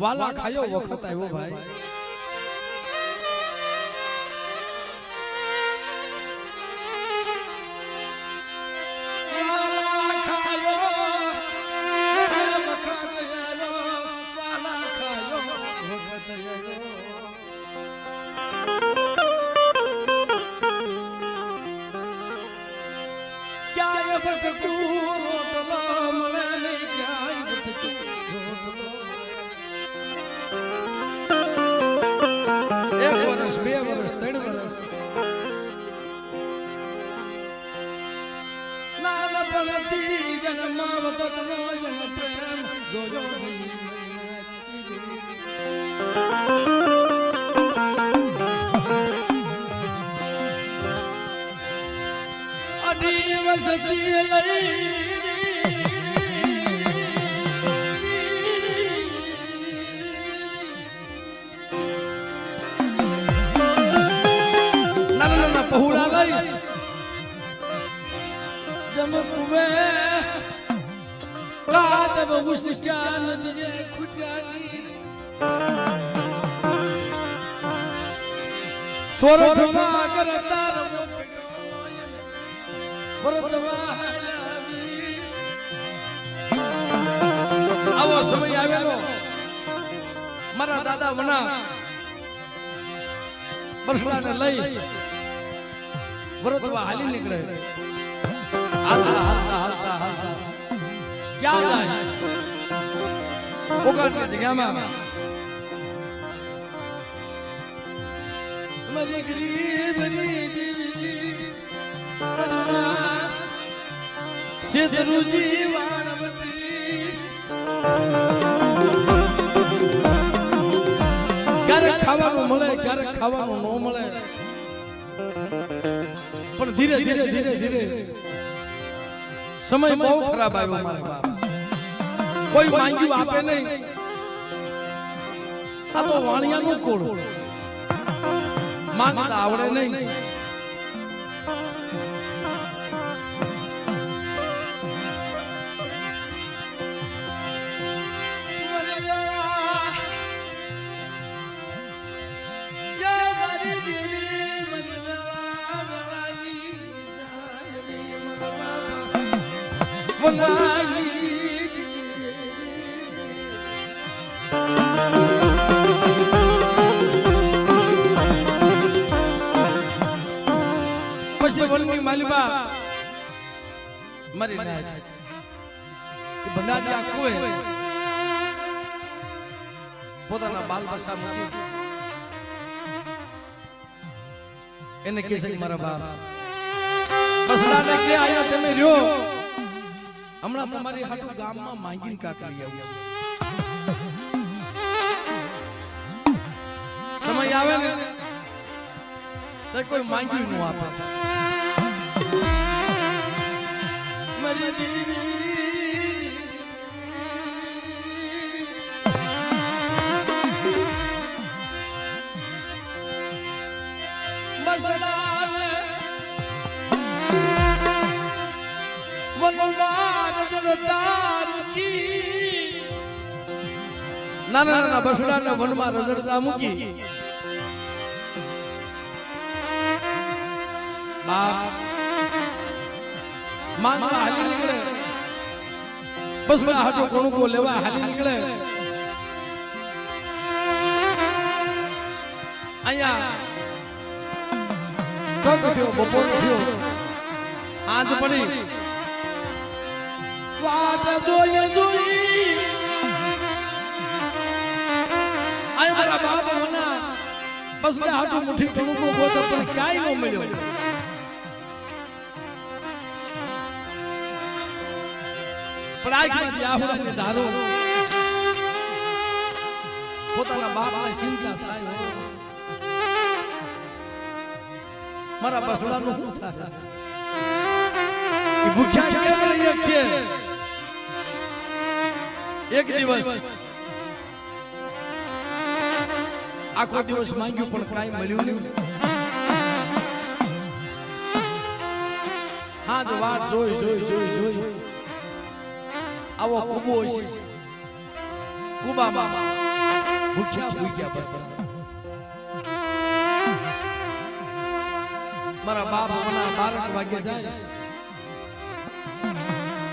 વાલા ખાયો વખત આવ્યો ભાઈ આવો સમય આવેલો મારા દાદા મના બરસલાને લઈ વરતવા હાલી નીકળે હાલતા હાલતા હાલતા હાલતા ક્યાં જાય ઓગાટની જગ્યામાં મારી ગરીબની દેવી શેતરુજી વાણવતી ક્યારેક ખાવાનું મળે ક્યારેક ખાવાનું ન મળે પણ ધીરે ધીરે ધીરે ધીરે સમય બહુ ખરાબ આવ્યો મારા બાપ કોઈ માંગ્યું આપે નહીં આ તો વાણિયાનું કોળ માંગતા આવડે નહીં માલિબા મરી ના કે ભંડારી આખું પોતાના બાલ બસા મૂકી એને કહે છે મારા બાપ બસડાને કે આયા તમે રહ્યો હમણાં તમારી હાટુ ગામમાં માંગીને કાકરી આવું સમય આવે ને તો કોઈ માંગ્યું ન આપે મારી દેવી મસલાને વનવાર જડતાર કી નાના નાના બસડાને વનમાં રઝળતા મૂકી બાપ માંગવા હાલી નીકળે બસ હાટો કોણકો લેવા હાલી નીકળે અહીંયા કક થયો બપોર થયો આજ પડી વાટ જોઈ જોઈ આય મારા બાપ મના બસ હાટો મુઠ્ઠી કોણકો ગોતો પણ ક્યાંય ન મળ્યો ધારો પોતાના બાપને ચિંતા થાય મારા બસડાનું શું થાય એ ભૂખ્યા કેમ રહે છે એક દિવસ આખો દિવસ માંગ્યું પણ કાંઈ મળ્યું નહીં હા જ વાટ જોઈ જોઈ જોઈ જોઈ આવો કુબો છે કુબામાં ભૂખ્યા ભૂખ્યા બસ મારા બાપ મને 12 વાગે જાય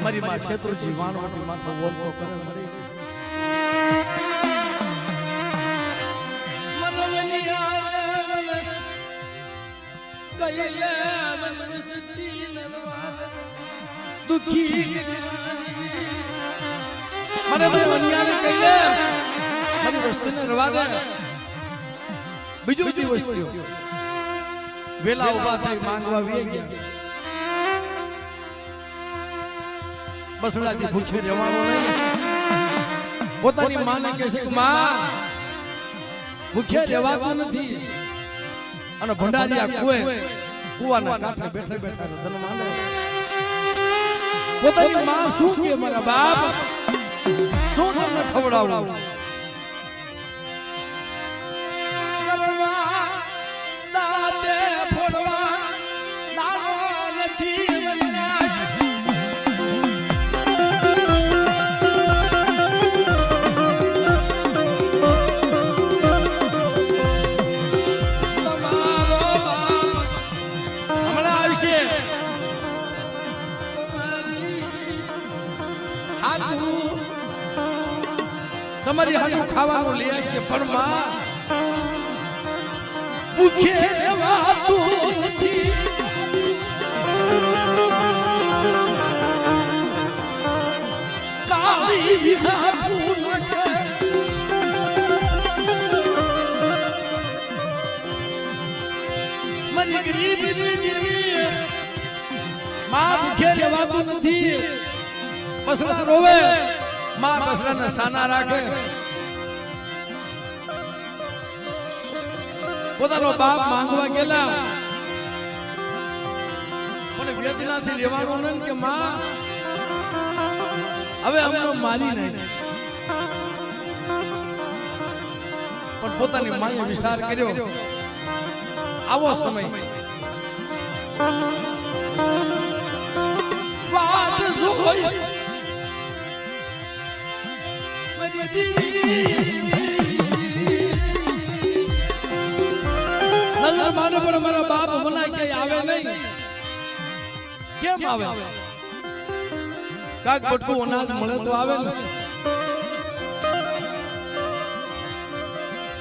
મારી માં શેત્રુજી વાણવટી માથે ઓળખો કરે મળી મનવની આલે કઈલે મન સસ્તી નરવાદ દુખી મને મનિયાને કઈલે મને વસ્તીને રવા દે બીજું દિવસ થયો વેલા ઉભા થઈ માંગવા વી ગયા બસડાથી પૂછે જવાનો નહીં પોતાની માને કહે છે માં ભૂખે રહેવાતું નથી અને ભંડારીયા કુવાના કાંઠે બેઠા બેઠા તને માને પોતાની માં શું કે મારા બાપ શું તમને ખવડાવું તમારી હાથું ખાવાનું લઈ આવી છે પણ માં ભૂખે રહેવાતું નથી કાળી વિહાતું નથી મારી ગરીબની દેવી માં ભૂખે રહેવાતું નથી બસડા રોવે માં બસડાને સાના રાખે પોતાનો બાપ માંગવા ગયેલા પણ વેદનાથી રહેવાનું નહીં કે માં હવે અમને મારી નહીં પણ પોતાની માએ વિચાર કર્યો આવો સમય વાત જોઈ નજર માને પણ મારા બાપ મનાય કે આવે નહીં કેમ આવે કાક બટકું અનાજ મળે તો આવે ને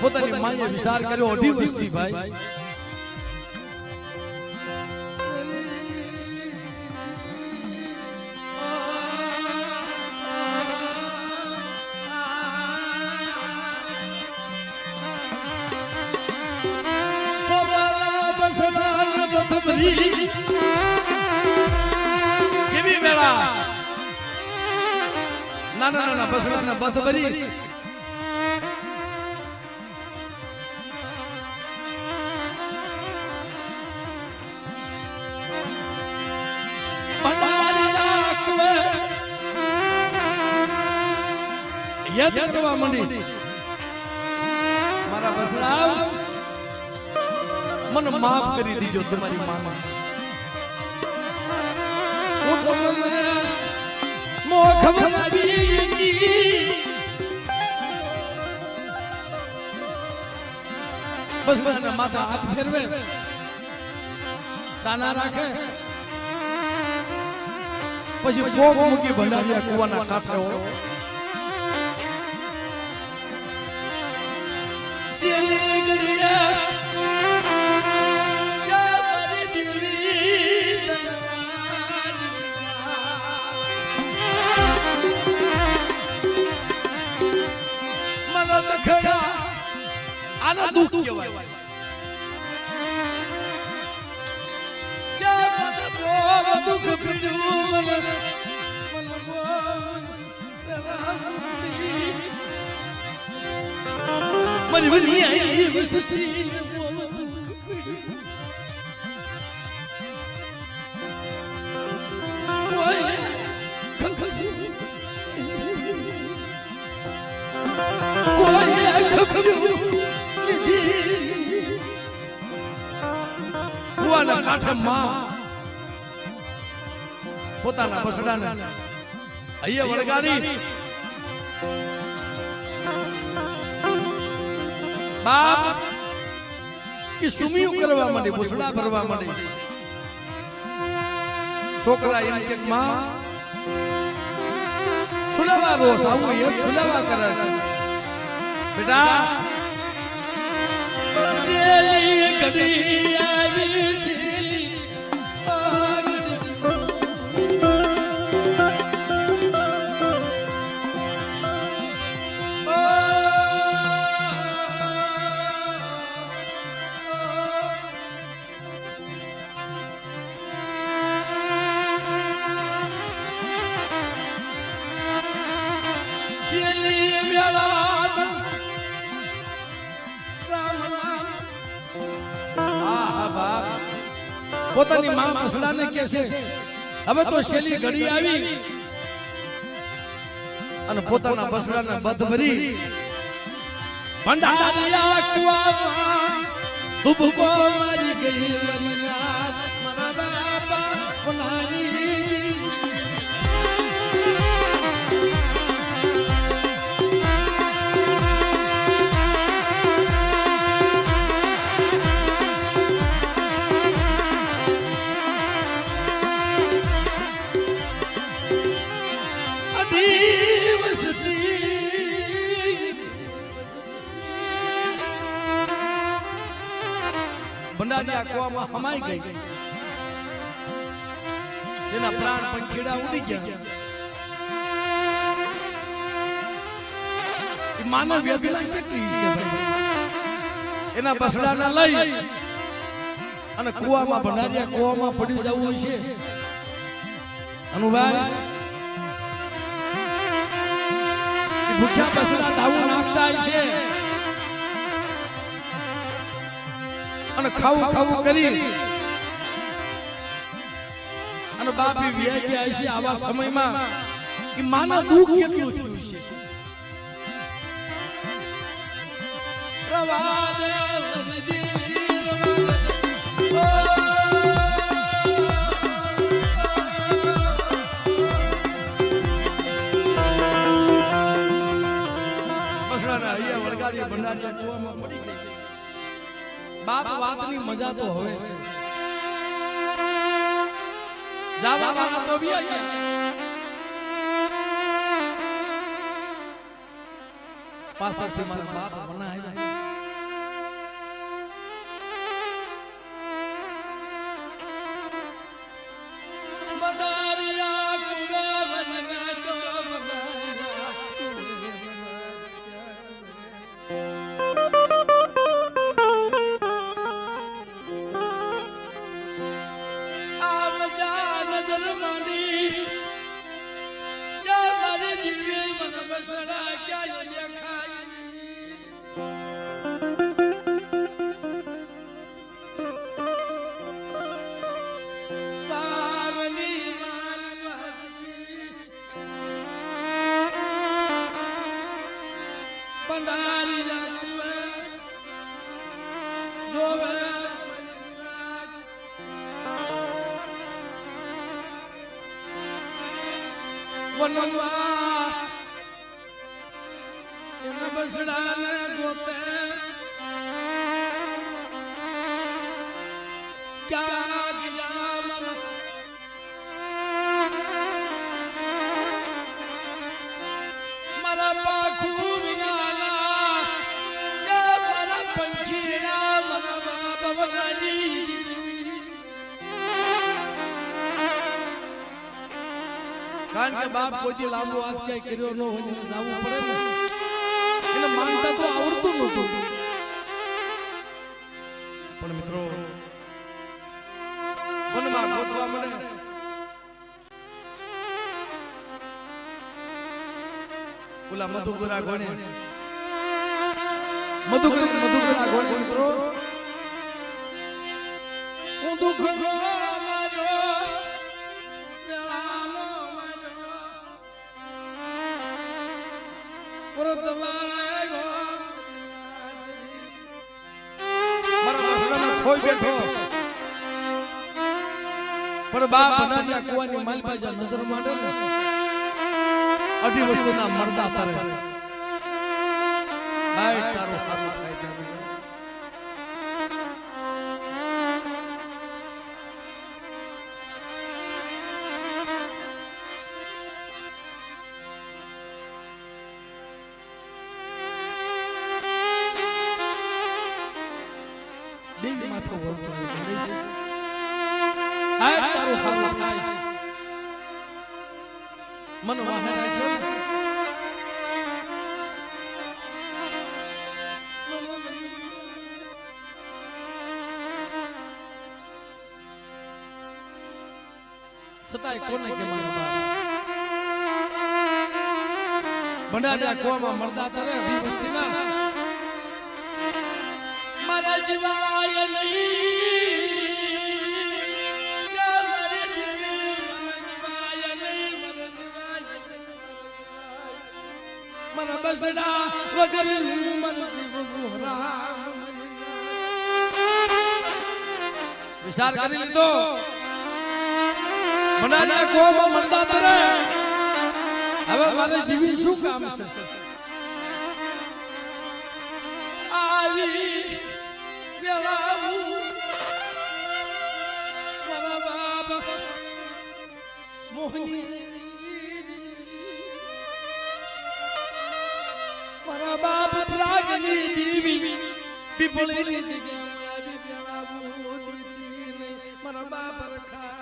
પોતાની માએ વિચાર કર્યો અઢી વસ્તી ભાઈ કેવી વેળા નાના નાના બસડાના બથ ભરી યાદ કરવા માંડી મારા બસડા મને માફ કરી દીજો તમારી મામા હું તમને મોખ બનાવી બસ મને માથા હાથ ફેરવે સાના રાખે પછી ભોગ મૂકી ભંડારીયા કુવાના કાંઠે હો સેલી ગડિયા આના દુઃખ કહેવાય દુઃખ પીડ્યું મને બની આવી વસતી કુવાના કાંઠે માં પોતાના બસડાને અહીંયા વળગાડી બાપ એ સુમિયું કરવા માંડે, ભૂસડા ભરવા માંડે. છોકરા એમ કે માં સુલાવા રોસ આવું એ સુલાવા કરે છે. બેટા શેલી ઘડી આવી શેલી પોતાની માં મસલાને કહે છે હવે તો શેલી ઘડી આવી અને પોતાના બસડાને બધ ભરી ભંડારિયા કુવામાં ડૂબકો મારી ગઈ રમનાથ મારા બાપા કોનારી ભંડારિયા કુવામાં હમાઈ ગઈ. એના પ્રાણ પંખીડા ઉડી ગયા. માનવ વેદના કેટલી છે. એના બસડાને લઈ અને કુવામાં ભંડારિયા કુવામાં પડી જવું હોય છે. અનુભાઈ ભૂખ્યા બસડા ધાવું નાખતા છે અને ખાવું ખાવું કરી અને બાપી વ્યાજી આવી છે. આવા સમયમાં કે માના દુઃખ કેટલું થયું છે. બસડાના હૈયા વળગાડી ભંડારિયા કુવામાં પડી ગઈ. બાપ વાતની મજા તો હવે છે. જાવા વાળા તો વ્યા ગયા. પાછળથી મારા બાપ વના આવ્યા. ભંડારિયા કુવામાં તો બસડાને ગોતે ક્યાં ગયા મારા પાખું વિનાલા મારા પંખીડા મારા બાપ વગાડી. કારણ કે બાપ કોઈ લાંબો હાથ ક્યાંય કર્યો ન હોય જવું પડે ને. એને માનતા તો આવડતું નહોતું. પણ મિત્રો વનમાં ગોતવા મળે. ઓલા મધુગરા ગોણે મધુગરા ગોણે મિત્રો હું દુઃખ ખોઈ બેઠો. પણ બાપ ભંડારિયા કુવાની માલબાજા નજર માંડે ને અઢી વસ્તુના મરદા તારે. હાય તારો હાથ થાય. માથો વળતો આય તારું હાલ થાય મન વાહે રાખ્યો ને છતાંય કોને કે મારા બાપ ભંડારિયા કુવામાં મરદા તારે અઢી વસ્તીના મારા જીવાય મારા બસડા વગર મન વિચાર કરી લીધો ભંડારિયા કુવામાં મરદા તારે હવે મારે જીવી શું કામ છે આવી વેળાવું મારા બાપ મોહની મારા બાપ પ્રાગની દેવી પીપળીની જગ્યાએ આવી વેળાવું દીદી મારા બાપ રખા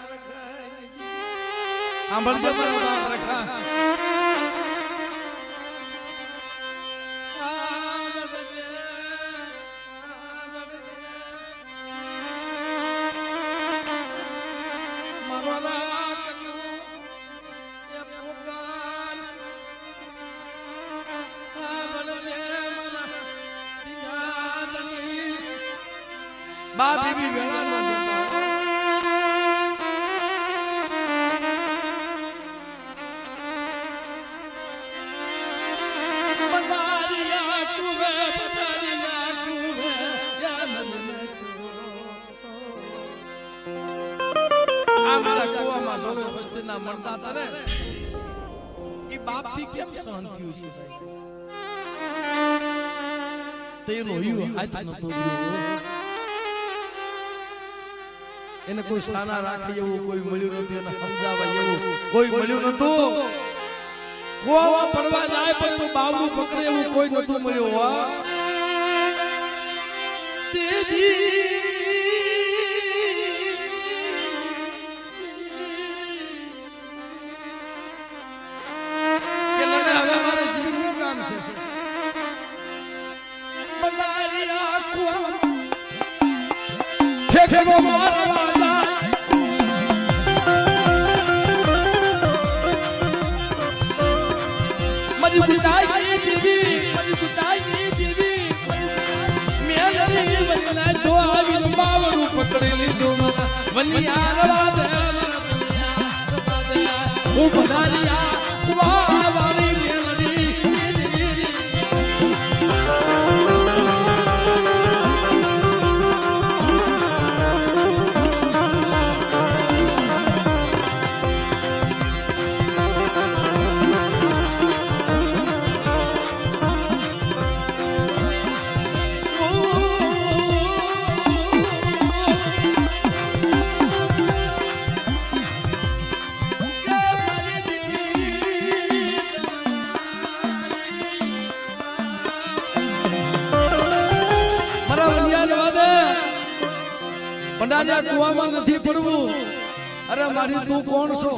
સાંભળજો મારા બાપ રખા બાપ એવી વેળા ન મળતા તારે એ બાપ થી કેમ સહન થયું છે તેનો હાથ નતો દીધો એને કોઈ સાના રાખે એવું કોઈ મળ્યું નતું એને સમજાવાય એવું કોઈ મળ્યું નતું કુવામાં પડવા જાય પણ બાવડું પકડે એવું કોઈ નતું મળ્યું હો તેજી ઠેકડો મારવા જાય મરી ગુતાઈ દેવી મેલરી વરના તો આવીને બાવડું પકડી લીધું મને વનિયા રવા દે હું ભંડારિયા કુવા વાળી મેલડી ભંડારિયા કુવામાં નથી પડવું અરે મારી તું કોણ છો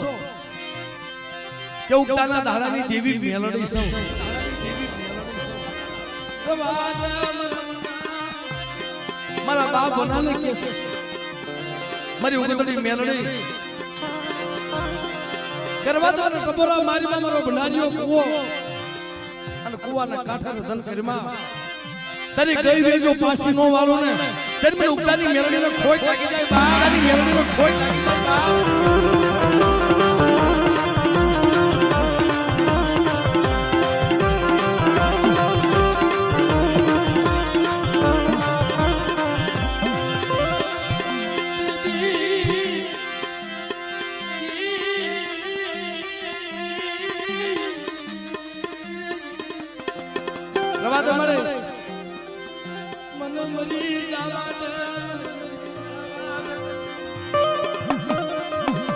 કે ઉગતાના ધારાની દેવી મેલડી છો મારા બાપ બનાને કે છે મારી ઉગતડી મેલડી કરવા દો ટબોરા મારી મારો ભંડારિયો કુવો અને કુવાના કાંઠે ધન કરીમાં તારી ગઈ વેજો પાસી નો વાળો ને તેર મે ઉગતાની મેલડીને ખોટ લાગી જાય બાળાની મેલડીને ખોટ લાગી જાય રવા દે મળે મન મરી જાવા દે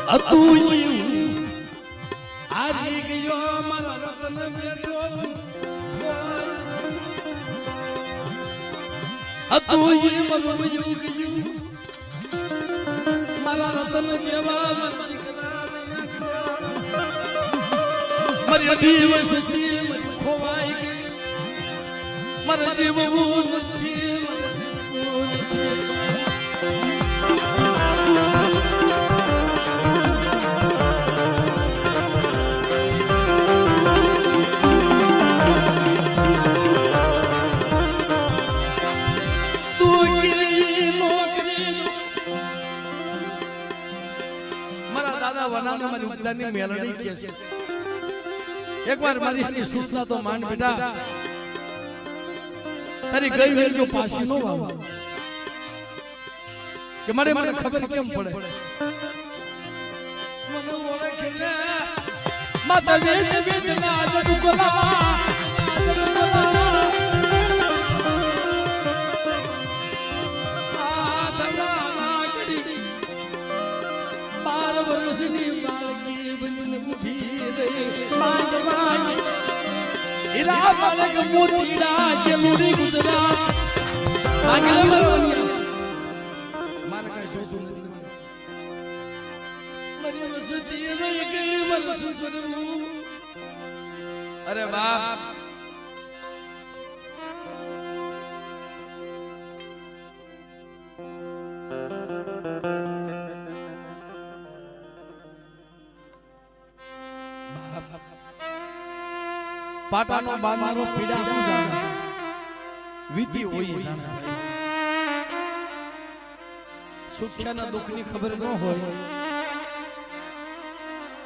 અતું હારી ગયો મારા રતન બેઠો અતું મરું ગયું મારા રતન જેવા મારી દિવસ ખોવાઈ ગઈ મારા જીવવું નથી एक बार मारी सूचना तो मान बेटा तारी गई वेल जो पासी नो वावा के मारे मारे खबर केम पड़े मनो बोले खेले माता वेद वेद ना जडुकोला बालक मोतीड़ा के लूरी गुजरात मांगले मरवनिया माने काय जोतू નથી मरी वसती में गई वर्ष करू अरे बाप पाटानो बांधारो पीड़ा को जाने वीती होई जाने सुख्याना दुखनी खबर न होय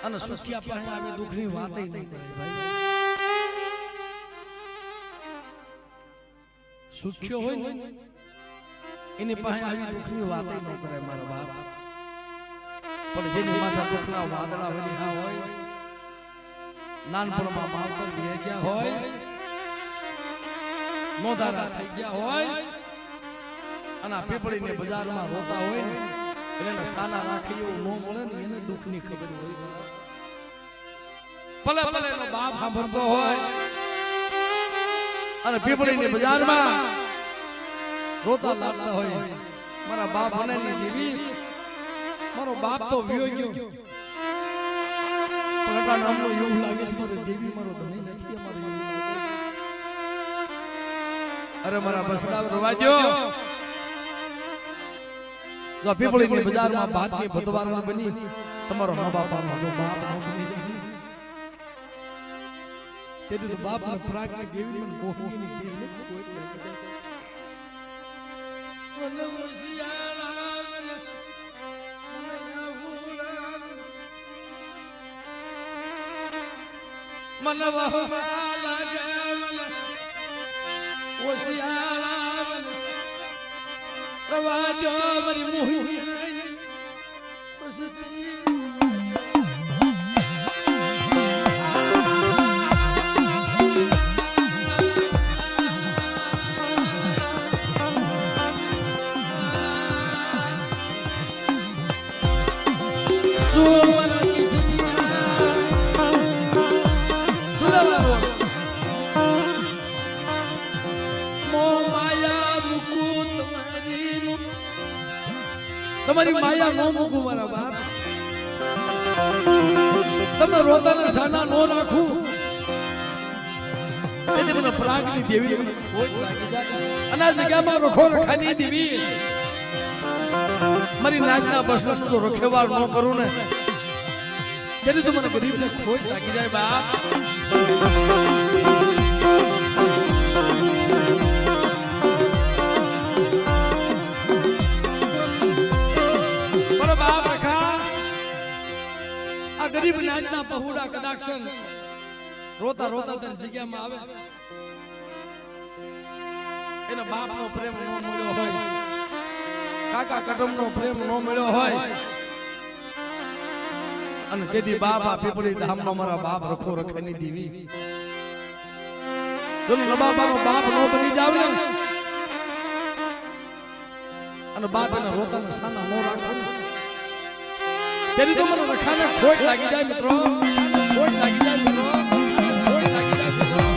અને સુખિયા પાસે આવે દુખની વાત ય નહીં કરે ભાઈ સુખ્યો હોય ને એની પાસે આવી દુખની વાત ય ન કરે મારા બાપ પણ જેની માથા દુખના વાદળા વળ્યા હોય નાનપણમાં માવતર થઈ ગયા હોય નોધારા થઈ ગયા હોય અને પીપળીને બજારમાં રોતા હોય ને એને સાના રાખી એવું ન મળે ને એને દુઃખની ખબર હોય ભલે ભલે એનો બાપ સાંભળતો હોય અને પીપળીને બજારમાં રોતા લાગતા હોય મારા બાપ મને નહીં દેવી મારો બાપ તો વિયો ગયો પણ નામનો એવું લાગે છે મારો દેવી મારો ધણી નથી અમારો એવું લાગે અરે મારા બસડા રવાજો જો પીપળીની બજારમાં ભાતની ભતવારમાં બની તમારો મા બાપાનો જો બાપ નો બની જાય તેથી તો બાપને પ્રાગની દેવી મને મોહની દેવી કોઈ લાગે મને મુશિયાલા मन वहवा लगे मन ओसियाला मन रवाजो मरी मुही बसती તમારી માયા નો મૂકું મારા બાપ તમે રોતાને સાના નો રાખું તેથી મને પ્રાગની દેવી મને ખોટ લાગી જાય અને આ જગ્યામાં રખો રખાની દેવી મારી નાચના બસનો તો રખેવાળ ન કરું ને તેથી તો મને ગરીબને ખોટ લાગી જાય બાપ गरीब नाजना पहुड़ा कदाक्षण रोता रोता तर जग्याમાં આવે એના બાપનો પ્રેમ ન મળ્યો હોય કાકા કટમનો પ્રેમ ન મળ્યો હોય અને તેથી બાપા પીપળી ધામનો મારા બાપ રખો રખેની દેવી જો નબાબાનો બાપ ન બની જાવ ને અને બાપ એના રોતાને સાના ન રાખે तेरी तो मनो रखाने खोट लागी जाए मित्रों खोट लागी जाए मित्रों खोट लागी जाए मित्रों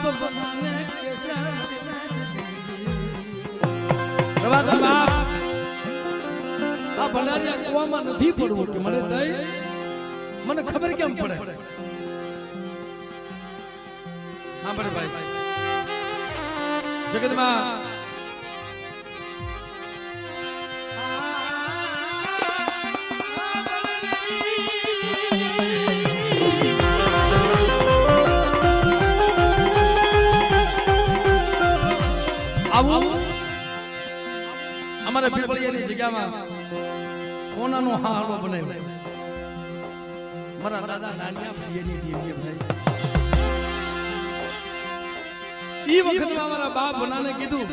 બાપ બનાને રવાદા બાપ આ ભંડારીયા કુવામાં નથી પડવું કે મને દઈ મને ખબર કેમ પડે હા બડે ભાઈ જગતમાં આવું અમારે પીપળિયાની જગ્યામાં કોનાનો હાલો બનાવ્યો મારા દાદા નાનિયા ભૈયાની દેવીએ ભાઈ ઈ વખતમાં મારા બાપ બનાને કીધું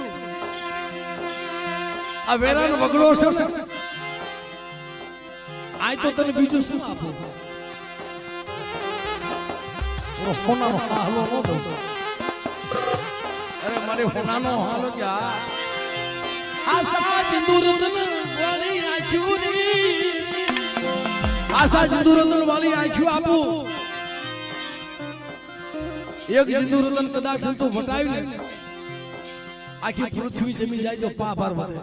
આ વેરાનો વગડો છે આય તો તને બીજું શું આપું હોનાનો હાલો નો દઉં અરે મારે હોનાનો હાલો કે આશા સિંદૂરદન વાળી આંખ્યું આશા સિંદૂરદન વાળી આંખ્યું આપું એક સિંદૂરદન કદાચ તો વટાવી લે આખી પૃથ્વી જમી જાય તો પાપાર વધે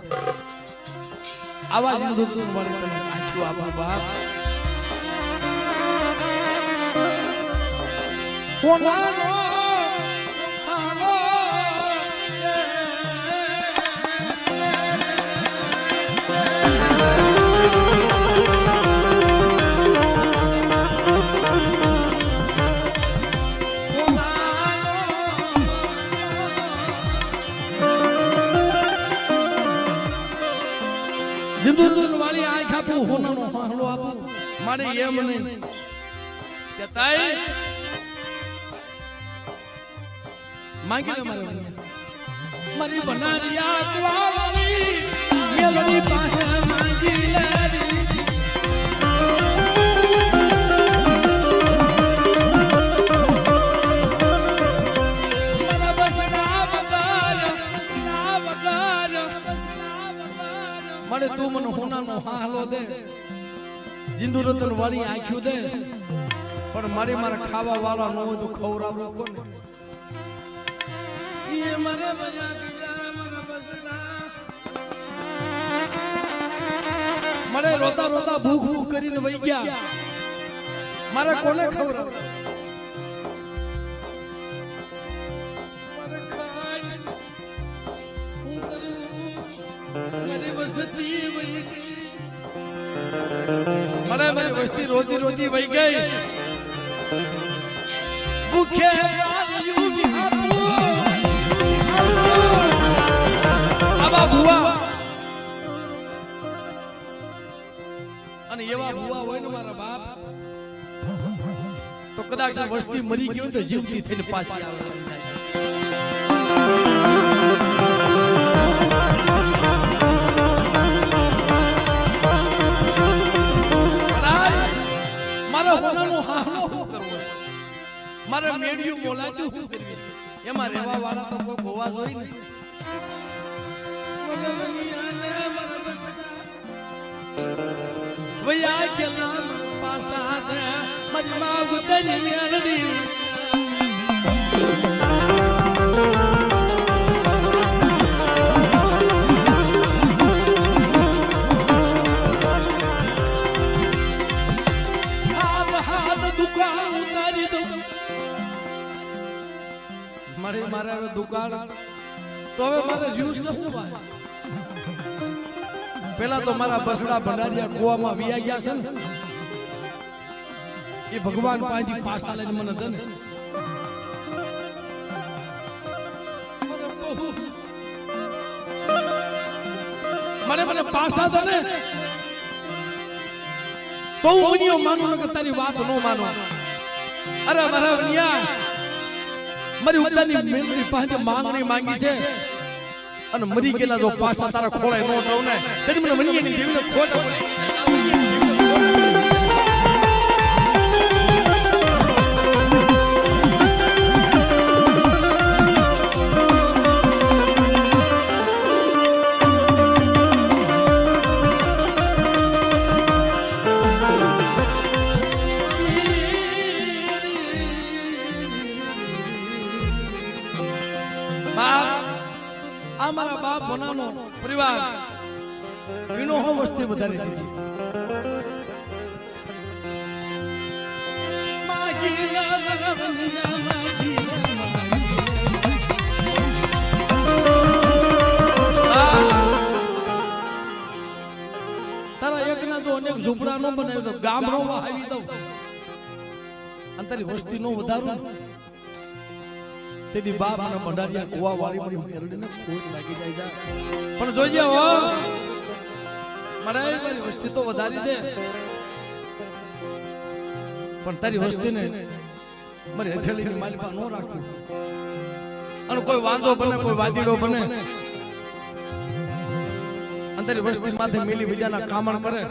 આવા સિંદૂરદન વાળી તને આંખ્યું આપું બાપ હોનાનો હાલો સિંદૂરદન વાળી આંખ આપું હોનાનો હાલો આપું મારે એમ નહીં કે તાઈ માંગી લે મારી બનારિયા કુવાવાળી મેલડી પાસે માંગી લે મને તું મને હોનાનો હાલો દે સિંદૂરદન વાળી આંખ્યું દે પણ મારી મારા ખાવા વાળા ન હોય તો ખવડાવવું કોને ये मरे बजा गया मरे बसना मरे रोता रोता भूख भूख કરીને વઈ ગયા મારે કોને ખવડાવ મારે ખાય હું કરું મારી વસ્તી વઈ ગઈ મારી વસ્તી રોતી રોતી વઈ ગઈ ભૂખે ગાલ્યું ભુવા અને એવા ભુવા હોય ને મારા બાપ તો કદાચ વસ્તી મરી ગઈ હોય તો જીવતી થઈને પાછી આવે મારા હોનાનો હાલો શું કરવો છે મારે મેડિયું બોલાતું શું કરવી છે એમાં રહેવા વાળા તો કોઈ હોવા જોઈએ ને વયા કેલા પાસા દે મારી માં ઉતરી મેલડી હાથ દુકાન ઉતારી દો મારે હવે દુકાન તો હવે મારે રહ્યું શું ભાઈ પેલા તો મારા બસડા ભંડારીયા કુવામાં વિયા ગયા છે ને એ ભગવાન પાસેથી પાસા લઈને મને દે ને મને પાસા દે ને તો હું ઉનિયો માનું કે તારી વાત નો માનો અરે મારા વિયા મારી ઉતાની મેલડી પાસે માંગણી માંગી છે અને મરી ગયેલા જો પાસા તારા ખોળાય નો દઉં ને તેથી મને મનિયાની દેવીને ખોટ આ મારા બાપ ભનાનો પરિવાર વિનો હો વસ્તી વધારી દીધી તારા એકના જો અનેક ઝૂંપડા નો બનાવી દો ગામ નો વાવી દઉં અને તારી વસ્તી નો વધારું તેથી બાપ અને ભંડારિયા કુવા વાળી મારી મેરડીને ખોટ લાગી જાય પણ જોઈજે હો મારી વસ્તી તો વધારી દે પણ તારી વસ્તીને મારી હથેળીની માલિકા ન રાખું અને કોઈ વાંધો બને કોઈ વાદીડો બને અને તારી વસ્તી માથે મેલી બીજાના કામણ કરે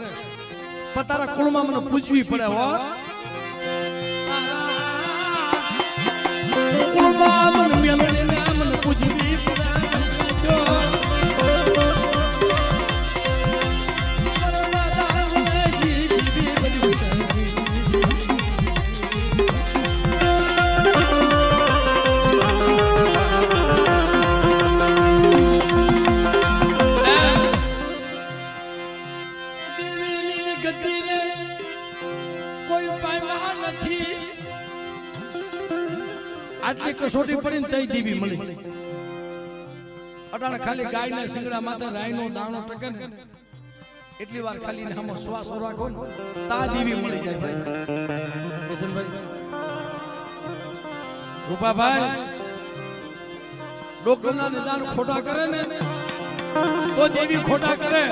પણ તારા કુળમાં મને પૂછવી પડે હો કુળમાં મને મેલડીને મને પૂછવી પડે આટલી કસોટી પડીને તઈ દેવી મળી અટાણે ખાલી ગાયના શિંગડા માથે રાયનો દાણો ટકે ને એટલી વાર ખાલી ને આમાં શ્વાસ રાખો ને તા દેવી મળી જાય ભાઈ કિશનભાઈ રૂપાભાઈ ડોક્ટરના નિદાન ખોટા કરે ને તો દેવી ખોટા કરે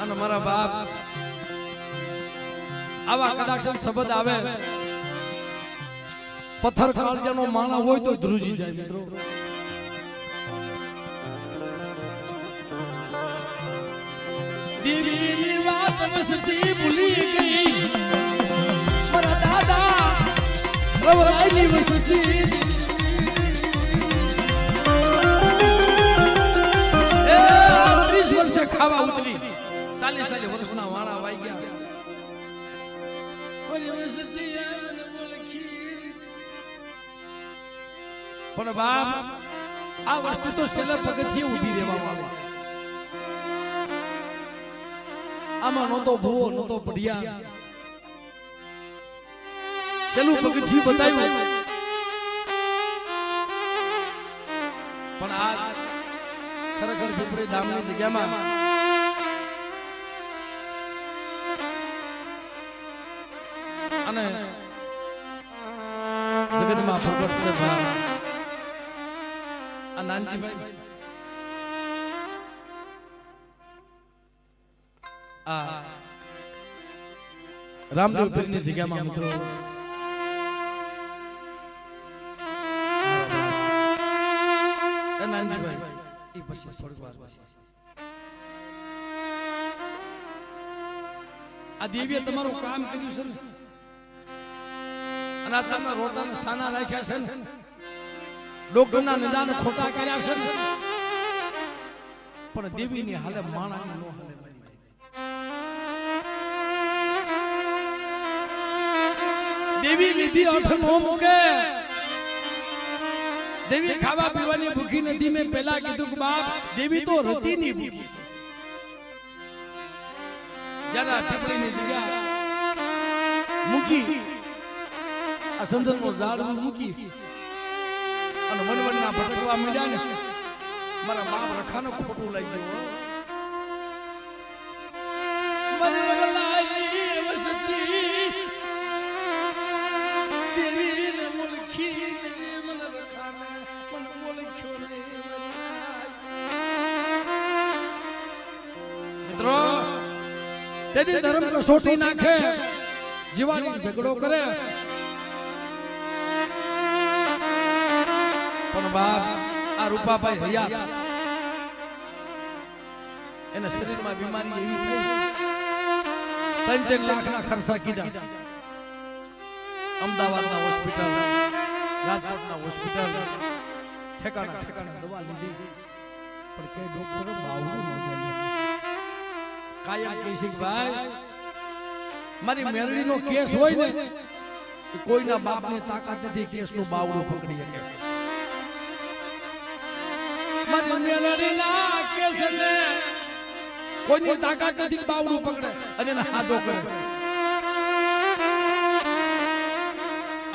અને મારા બાપ આવા કદાક્ષન શબ્દ આવે પથ્થર કાળજાનો માણા હોય તો ધ્રુજી જાય મિત્રો દેવીની વાત વસતી ભૂલી ગઈ મારા દાદા રવરાઈની વસતી એ 30 વર્ષે ખાવા ઉતરી 40 વર્ષના વાણા વાઈ ગયા પણ બાપ આ વસ્તુ તો છેલ્લે પગથિયે ઊભી રહેવા આવે આમાં નહોતો ભૂવો નહોતો પડિયા છેલ્લું પગથિયું બતાવ્યું પણ આ ખરેખર પીપળી ધામની જગ્યામાં અને જગતમાં પ્રગટ છે ભાઈ આ નાનજીભાઈ આ રામદેવ પીરની જગ્યામાં મિત્રો નાનજીભાઈ ઈ પછી થોડીક વાર આ દેવીએ તમારું કામ કર્યું છે અને આ તમે રોતાને સાના રાખ્યા છે ને ડોક્ટરના નિદાન ખોટા કર્યા છે પણ દેવીની હાલે માણાની નો હાલે મરી જાય દેવી લીધી અઠ નો મૂકે દેવી ખાવા પીવાની ભૂખી નથી મેં પહેલા કીધું કે બાપ દેવી તો રતિની ભૂખી છે જરા પીપળીની જગ્યા મૂકી આ સંદનનો ઝાડ મૂકી અને વનવનના ભટકવા માંડ્યા ને મારા બાપ રખાને ખોટું લાગી ગયું મિત્રો તેથી ધર્મ કસોટી નાખે જીવાની ઝઘડો કરે પણ બાપ આ રૂપાભાઈ હયાત એના શરીરમાં બીમારી એવી થઈ 3 લાખના ખર્ચા કીધા અમદાવાદના હોસ્પિટલ રાજકોટના હોસ્પિટલ ઠેકાણા દવા લીધી પણ કે ડોક્ટર બાવળું ન જાય કાયમ કહી છે ભાઈ મારી મેરડીનો કેસ હોય ને કોઈના બાપની તાકાત નથી કેસનું બાવળું પકડી શકે મારી મેલડી ના કેસ ને કોઈની તાકાત નથી બાવડું પકડે અને એને હાથો કરે.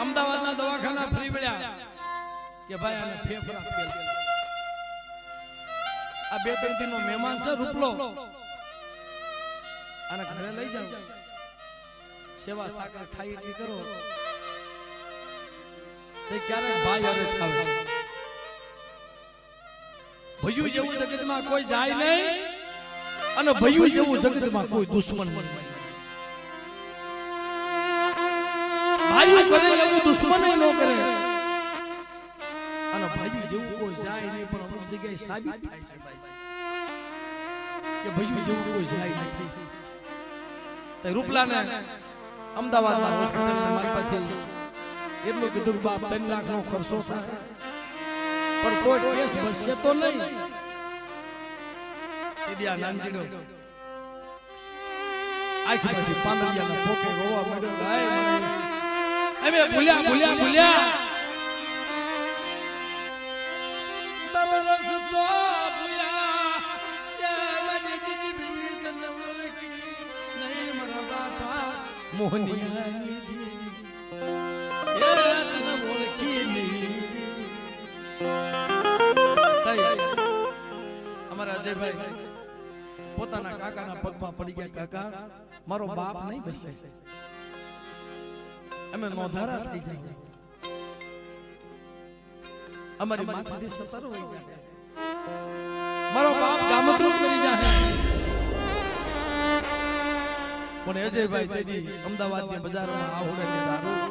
અમદાવાદના દવાખાના ફરી વળ્યા કે ભાઈ આને ફેફડા ફેલ છે. આ 2-3 દિનનો મહેમાન છે રૂપલો, આને ઘરે લઈ જાઓ, સેવા સાકર ખાઈ એટલી કરો તે ક્યારેક ભાઈ હવે થાવે. ભયું જેવું જગતમાં કોઈ જાય નહીં અને ભયું જેવું જગતમાં કોઈ દુશ્મન નહીં. ભાઈ કરે એવું દુશ્મન ન કરે અને ભાઈ જેવું કોઈ જાય નહીં. પણ અમુક જગ્યાએ સાબિત થાય છે કે ભાઈ જેવું કોઈ જાય નથી. તો રૂપલાને અમદાવાદના હોસ્પિટલમાં મારી પાસે એટલું કીધું બાપ 3 લાખ નો ખર્ચો થાય પણ કોઈ કેસ બચશે તો નહીં. તેદિયા નાનજીનો આખીમાંથી પાંદડિયાના પોકે રોવા માંડ્યો. ભાઈ અમે ભૂલ્યા તારો રસ તો ભૂલ્યા કે મારી દીવી તને ઓળખી નહીં મારા બાપા મોહનિયાની દીવી એ તને ઓળખી નહીં. અમારા અજયભાઈ પોતાના કાકાના પગમાં પડી ગયા. કાકા મારો બાપ નહીં બેસે, અમે નોંધારા થઈ જાય, અમારી માથેથી સતર હોઈ જાય, મારો બાપ ગામતરું કરી જાય. પણ અજયભાઈ તેદી અમદાવાદની બજારમાં આવડે ને દારૂ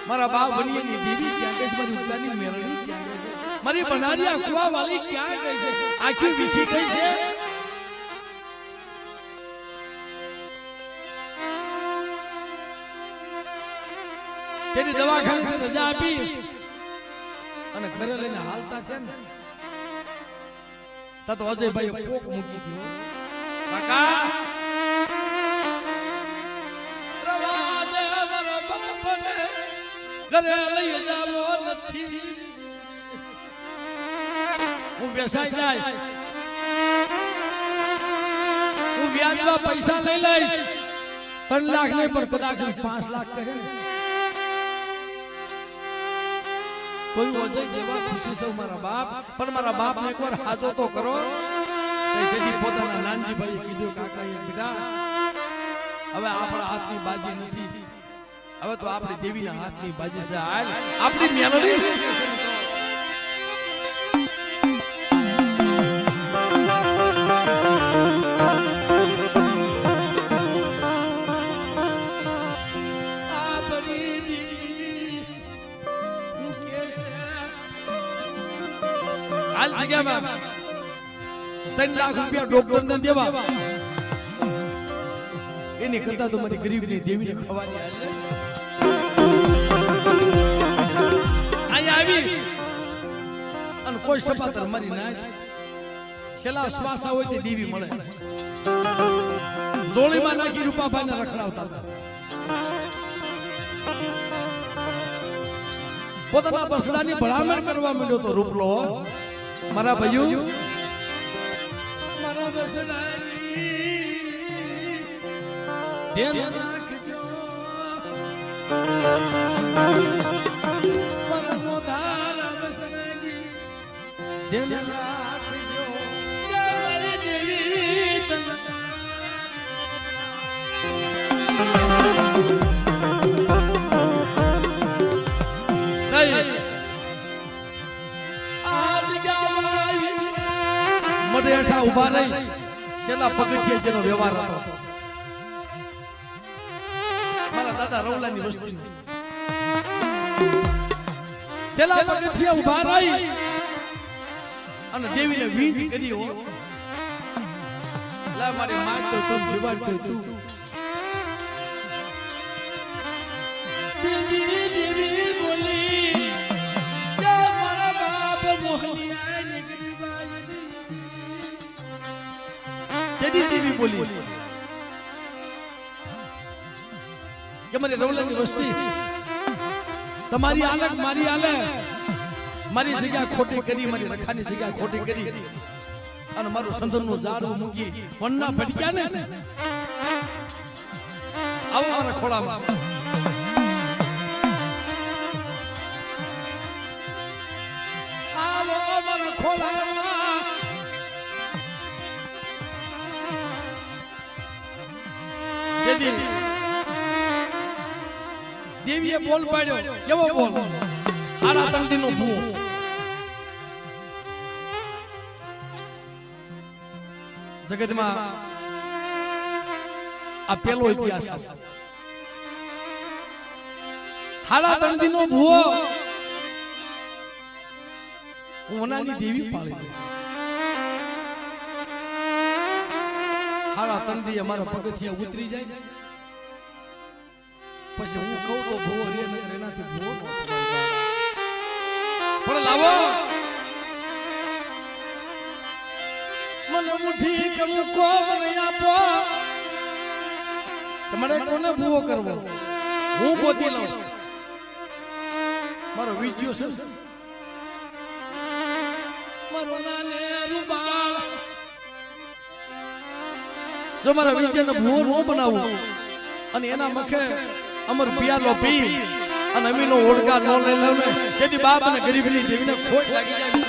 મારા બાપ બનીની દેવી ક્યાં ગઈ છે, મારી ઉતાની મેરડી ક્યાં ગઈ છે, મારી બનારિયા કુવા વાલી ક્યાં ગઈ છે, આખી વિસી ગઈ છે. તેની દવાખાને રજા આપી અને ઘરે લઈને હાલતા થયા ને તા તો અજયભાઈ પોક મૂકી દીધો. કાકા રવા દે મારા બાપને ઘરે લઈ જાવો નથી, હું બેસાઈ જઈશ, હું વ્યાજમાં પૈસા લઈ લઈશ, 3 લાખ નહીં પણ કદાચ 5 લાખ કહે કોઈ અજય દેવા ખુશી છે મારા બાપ. પણ મારા બાપ ને એકવાર હાજો તો કરો. તેથી પોતાના નાનજીભાઈએ કીધું કાકા એ બેટા હવે આપણા હાથની બાજી નથી, હવે તો આપણી દેવીના હાથની બાજી છે. હાલ આપણી મેલડી જગ્યામાં 3 લાખ રૂપિયા ડોક્ટરને દેવા એની કરતા તો મારી ગરીબની દેવીને ખવાની અહીંયા આવી અને કોઈ સપાતર મારી નાય છેલ્લા શ્વાસ હોય તે દેવી મળે. જોળીમાં નાખી રૂપાભાઈને રખડાવતા હતા. પોતાના બસડાની ભલામણ કરવા માંડ્યો તો રૂપલો. મારા ભાઈઓ મારા બસડાની ધ્યાન રાખજો, મારા મોધારા બસડાની ધ્યાન રાખજો, મારી દેવી તને મઢેઠા ઉભા રહી છેલ્લા પગથિયે જેનો વ્યવહાર હતો મારા દાદા રૌલાની વસ્તી. છેલ્લા પગથિયે ઉભા રહી અને દેવીને વીજ કરી. હો લા મારી માત તો તું જીવાડતો તું દેવી દેવી બોલી મારા બાપ મોહનિયા નીકળી બાઈ દેવી બોલી કે મારી રૌલાની વસ્તી તમારી આલક મારી આલે મારી જગ્યા ખોટી કરી, મારી રખાની જગ્યા ખોટી કરી અને મારું સંધનનું ઝાડવું મૂકી વનના ભટક્યા ને આવો મારા ખોળામાં. આવો મારા ખોળામાં. દેવીએ બોલ પાડ્યો. કેવો બોલ? આડા તંતીનો ભૂવો. જગતમાં આ પેલો ઇતિહાસ છે. હાડા તંતીનો ભૂવો ઓનાની દેવી પાળી. હાડા તંતી અમારા પગથિયા ઉતરી જાય પછી હું કહું તો ભૂવો રે નગર એનાથી ભૂવો ન થાય. પણ લાવો મને મુઠ્ઠી કનું કો મને આપો. તમારે કોને ભૂવો કરવો? હું ગોતી લઉં. મારો વિજ્યો છે મારો નાને રૂબાળ. જો મારા વિજયને ભૂવો ન બનાવું અને એના મખે અમર પિયાલો પી અને અમીનો ઓળગા ન લઈ લઉં ને તેથી બાપ અને ગરીબની દેવીને ખોટ લાગી જાય.